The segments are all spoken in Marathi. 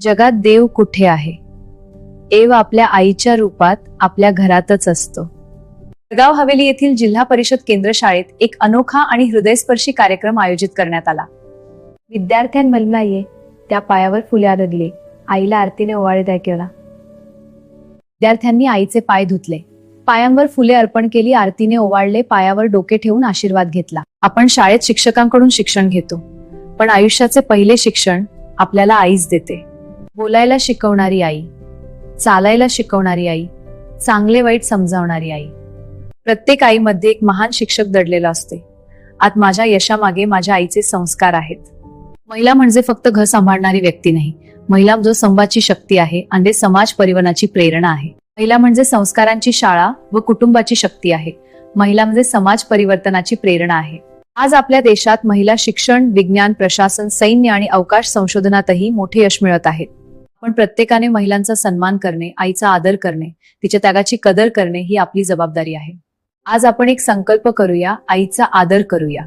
जगात देव कुठे आहे? देव आपल्या आईच्या रूपात आपल्या घरातच असतो. जळगाव हवेली येथील जिल्हा परिषद केंद्र शाळेत एक अनोखा आणि हृदयस्पर्शी कार्यक्रम आयोजित करण्यात आला. विद्यार्थ्यांमधला ये त्या पायावर फुले आदळली, आईला आरतीने ओवाळी केला. विद्यार्थ्यांनी आईचे पाय धुतले, पायांवर फुले अर्पण केली, आरतीने ओवाळले, पायावर डोके ठेवून आशीर्वाद घेतला. आपण शाळेत शिक्षकांकडून शिक्षण घेतो, पण आयुष्याचे पहिले शिक्षण आपल्याला आईच देते. बोलायला शिकवणारी आई, चालायला शिकवणारी आई, चांगले वाईट समजावणारी आई. प्रत्येक आईमध्ये एक महान शिक्षक दडलेला असते. आत माझ्या यशामागे माझ्या आईचे संस्कार आहेत. महिला म्हणजे फक्त घर सांभाळणारी व्यक्ती नाही, महिला जो संवादाची शक्ती आहे आणि समाज परिवर्तनाची प्रेरणा आहे. महिला म्हणजे संस्कारांची शाळा व कुटुंबाची शक्ती आहे. महिला म्हणजे समाज परिवर्तनाची प्रेरणा आहे. आज आपल्या देशात महिला शिक्षण, विज्ञान, प्रशासन, सैन्य आणि अवकाश संशोधनातही मोठे यश मिळत आहेत. पण प्रत्येकाने महिलांचा सन्मान करणे, आईचा आदर करणे, तिच्या त्यागाची कदर करणे ही आपली जबाबदारी आहे. आज आपण एक संकल्प करूया, आईचा आदर करूया,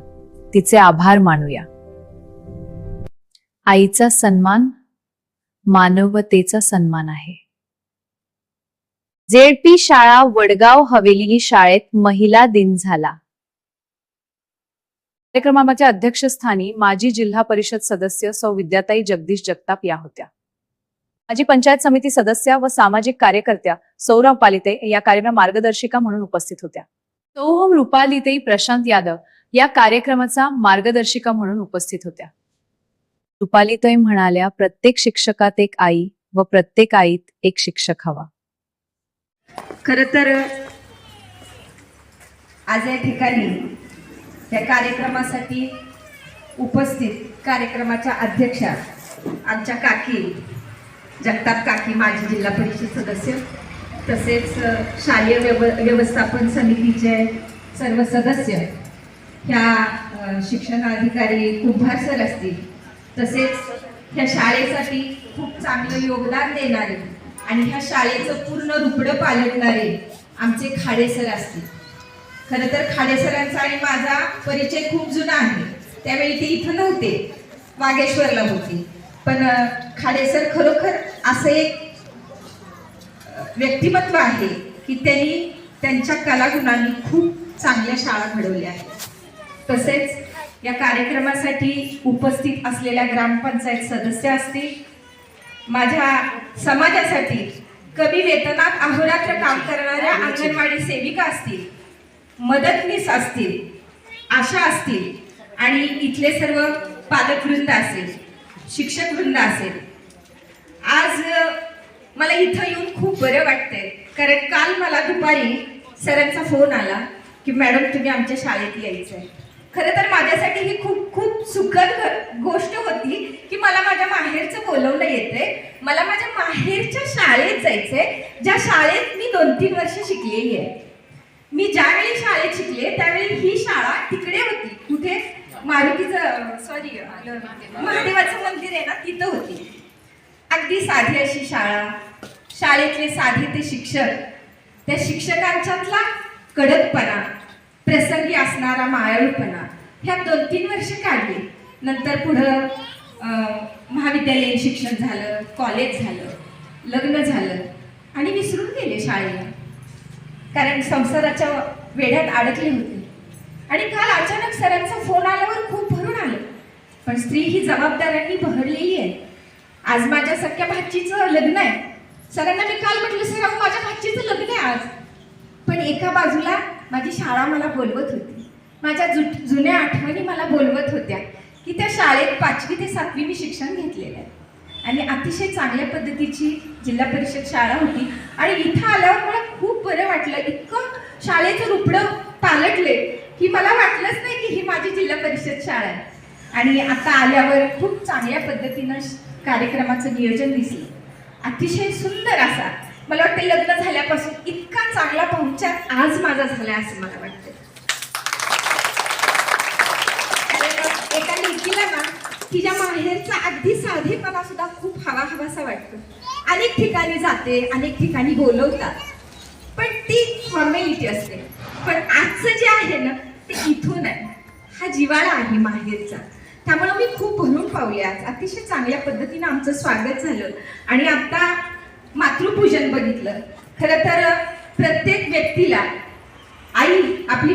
तिचे आभार मानूया. आईचा सन्मान मानवतेचा सन्मान आहे. जेडपी शाळा वडगाव हवेली शाळेत महिला दिन झाला. कार्यक्रमाच्या अध्यक्षस्थानी माजी जिल्हा परिषद सदस्य सौ विद्याताई जगदीश जगताप या होत्या. माजी पंचायत समिती सदस्या व सामाजिक कार्यकर्त्या सौरभ पालिते या कार्यक्रम मार्गदर्शिका म्हणून उपस्थित होत्या. सौ रुपालिते प्रशांत यादव या कार्यक्रमाचा मार्गदर्शिका म्हणून उपस्थित होत्या. रुपालिताई म्हणाल्या, प्रत्येक शिक्षकात एक आई व प्रत्येक आईत एक शिक्षक हवा. खरं तर आज या ठिकाणी या कार्यक्रमासाठी उपस्थित कार्यक्रमाच्या अध्यक्षा आमच्या काकी जगताप काकी, माजी जिल्हा परिषद सदस्य, तसेच शालेय व्यवस्थापन समितीचे सर्व सदस्य, ह्या शिक्षणाधिकारी कुंभार सर असतील, तसेच ह्या शाळेसाठी खूप चांगलं योगदान देणारे आणि ह्या शाळेचं पूर्ण रुपडं पालटणारे आमचे खाडे सर असतील. खरं तर खाडे सरांचा आणि माझा परिचय खूप जुना आहे. त्यावेळी ते इथं नव्हते, वागेश्वरला होते. पण खाडे सर खरोखर असं एक व्यक्तिमत्व आहे की त्यांनी त्यांच्या कलागुणांनी खूप चांगल्या शाळा घडवल्या आहेत. तसेच या कार्यक्रमासाठी उपस्थित असलेल्या ग्रामपंचायत सदस्य असतील, माझ्या समाजासाठी कमी वेतनात अहोरात्र काम करणाऱ्या अंगणवाडी सेविका असतील, मदतनीस असतील, आशा असतील आणि इथले सर्व पालकवृंद असेल, शिक्षक वृंद असेल. आज मला इथं येऊन खूप बरं वाटतंय, कारण काल मला दुपारी सरांचा फोन आला की मॅडम तुम्ही आमच्या शाळेत यायचं आहे. खरं तर माझ्यासाठी ही खूप खूप सुखद गोष्ट होती की मला माझ्या माहेरचं बोलवलं येतंय, मला माझ्या माहेरच्या शाळेत जायचंय, ज्या शाळेत मी 2-3 वर्ष शिकलेली आहे. मी ज्यावेळी शाळेत शिकले त्यावेळी ही शाळा तिकडे होती, कुठे महादेवाचं मंदिर आहे ना, तिथं होती. अगदी साधी अशी शाळा, शाळेतले साधे ते शिक्षक, त्या शिक्षकांच्यातला कडकपणा, प्रसंगी असणारा मायाळूपणा, ह्या 2-3 वर्ष काढली. नंतर पुढं महाविद्यालयीन शिक्षण झालं, कॉलेज झालं, लग्न झालं आणि विसरून गेले शाळेला, कारण संसाराच्या वेढ्यात अडकले होते. आणि काल अचानक सरांचा फोन आल्यावर खूप भरून आलं, पण स्त्री ही जबाबदाऱ्यांनी बहरलेली आहे. आज माझ्या सख्या भाचीचं लग्न आहे. सरांना मी काल म्हटलं, सर माझ्या भाचीचं लग्न आहे आज. पण एका बाजूला माझी शाळा मला बोलवत होती, माझ्या जुन्या आठवणी मला बोलवत होत्या की त्या शाळेत 5वी ते 7वी मी शिक्षण घेतलेलं आहे आणि अतिशय चांगल्या पद्धतीची जिल्हा परिषद शाळा होती. आणि इथं आल्यावर मला खूप बरं वाटलं, इतकं शाळेचं रुपडं पालटले की मला वाटलंच नाही की ही माझी जिल्हा परिषद शाळा आहे. आणि आता आल्यावर खूप चांगल्या पद्धतीनं कार्यक्रमाचं नियोजन दिसलं, अतिशय सुंदर असा. मला वाटतं लग्न झाल्यापासून इतका चांगला पाहुणचार आज माझा झाला असं मला वाटतं. एका लेकीला ना तिच्या माहेरचा अगदी साधेपणा सुद्धा खूप हवाहवासा वाटतो. अनेक ठिकाणी जाते, अनेक ठिकाणी बोलवतात, पण ती फॉर्मॅलिटी असते. पण आजचं जे आहे ना ते इथून आहे, हा जिव्हाळा आहे माहेरचा. त्यामुळे मी खूप भरून पावले आज. अतिशय चांगल्या पद्धतीने आमचं स्वागत झालं आणि आता मातृपूजन बघितलं. खरं तर प्रत्येक व्यक्तीला आई आपली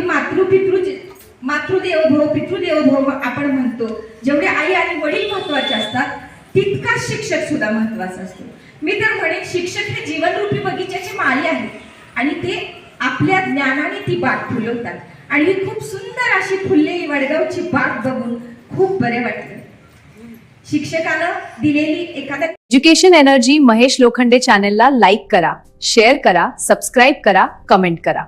मातृदेवो पितृदेवो आपण म्हणतो. जेवढे आई आणि वडील महत्वाचे असतात तितकाच शिक्षक सुद्धा महत्वाचा असतो. मी तर म्हणेन शिक्षक हे जीवनरूपी बगीच्याची माळी आहे आणि ते आपल्या ज्ञानाने ती बाग फुलवतात. आणि ही खूप सुंदर अशी फुललेली वडगावची बाग बघून खूप बरे वाटले. शिक्षकानं दिलेली एखाद्या एज्युकेशन एनर्जी महेश लोखंडे चॅनलला लाईक करा, शेअर करा, सबस्क्राईब करा, कमेंट करा.